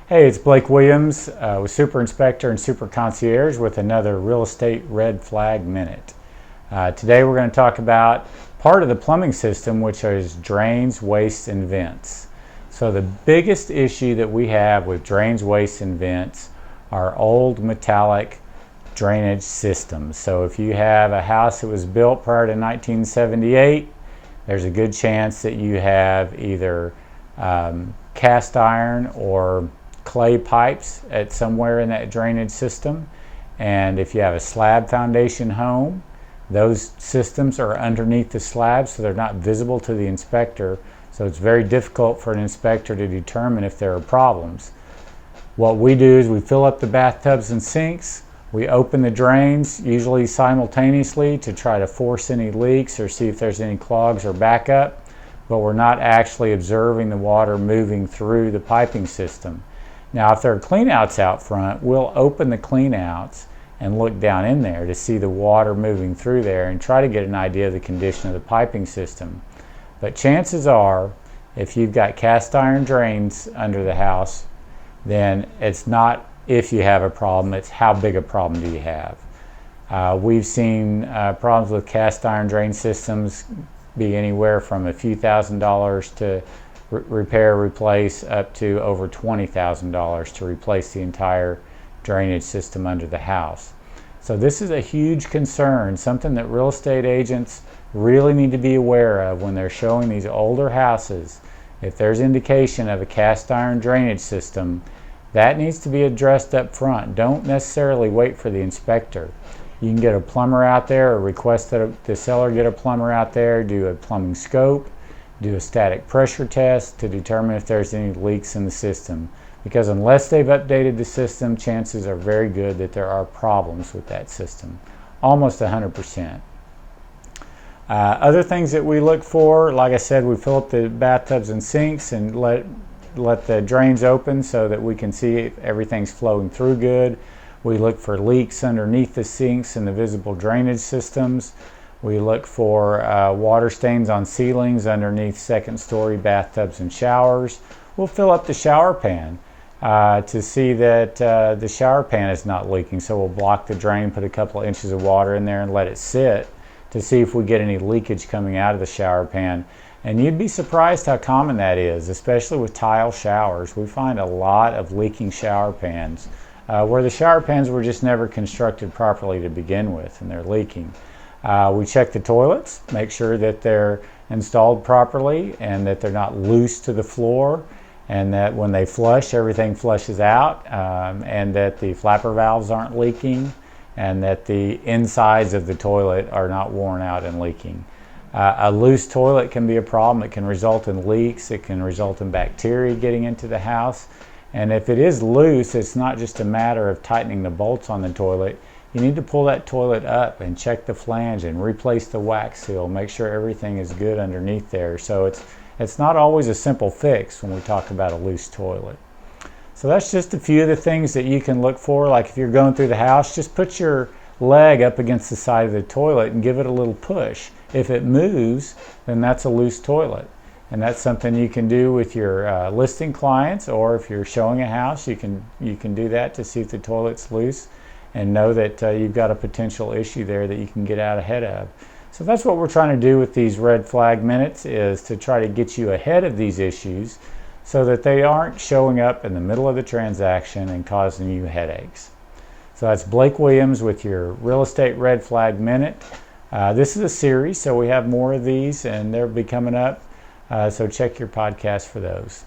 Hey, it's Blake Williams with Super Inspector and Super Concierge with another Real Estate Red Flag Minute. Today we're going to talk about part of the plumbing system, which is drains, wastes, and vents. So the biggest issue that we have with drains, wastes, and vents are old metallic drainage systems. So if you have a house that was built prior to 1978, there's a good chance that you have either cast iron or clay pipes at somewhere in that drainage system. And if you have a slab foundation home, those systems are underneath the slab, so they're not visible to the inspector. So it's very difficult for an inspector to determine if there are problems. What we do is we fill up the bathtubs and sinks. We open the drains, usually simultaneously, to try to force any leaks or see if there's any clogs or backup, but we're not actually observing the water moving through the piping system. Now, if there are cleanouts out front, we'll open the cleanouts and look down in there to see the water moving through there and try to get an idea of the condition of the piping system. But chances are, if you've got cast iron drains under the house, then it's not if you have a problem, it's how big a problem do you have. We've seen problems with cast iron drain systems be anywhere from a few $1,000s to repair, replace, up to over $20,000 to replace the entire drainage system under the house. So this is a huge concern, something that real estate agents really need to be aware of when they're showing these older houses. If there's indication of a cast iron drainage system, that needs to be addressed up front. Don't necessarily wait for the inspector. You can get a plumber out there or request that the seller get a plumber out there, do a plumbing scope, do a static pressure test to determine if there's any leaks in the system. Because unless they've updated the system, chances are very good that there are problems with that system. Almost 100%. Other things that we look for, like I said, we fill up the bathtubs and sinks and let the drains open so that we can see if everything's flowing through good. We look for leaks underneath the sinks and the visible drainage systems. We look for water stains on ceilings underneath second-story bathtubs and showers. We'll fill up the shower pan to see that the shower pan is not leaking. So we'll block the drain, put a couple of inches of water in there and let it sit to see if we get any leakage coming out of the shower pan. And you'd be surprised how common that is, especially with tile showers. We find a lot of leaking shower pans where the shower pans were just never constructed properly to begin with and they're leaking. We check the toilets, make sure that they're installed properly and that they're not loose to the floor, and that when they flush, everything flushes out, and that the flapper valves aren't leaking, and that the insides of the toilet are not worn out and leaking. A loose toilet can be a problem. It can result in leaks. It can result in bacteria getting into the house. And if it is loose, it's not just a matter of tightening the bolts on the toilet. You need to pull that toilet up and check the flange and replace the wax seal. Make sure everything is good underneath there. So it's not always a simple fix when we talk about a loose toilet. So that's just a few of the things that you can look for. Like if you're going through the house, just put your leg up against the side of the toilet and give it a little push. If it moves, then that's a loose toilet. And that's something you can do with your listing clients, or if you're showing a house, you can do that to see if the toilet's loose and know that you've got a potential issue there that you can get out ahead of. So that's what we're trying to do with these red flag minutes, is to try to get you ahead of these issues so that they aren't showing up in the middle of the transaction and causing you headaches. So that's Blake Williams with your Real Estate Red Flag Minute. This is a series, so we have more of these and they'll be coming up. So check your podcast for those.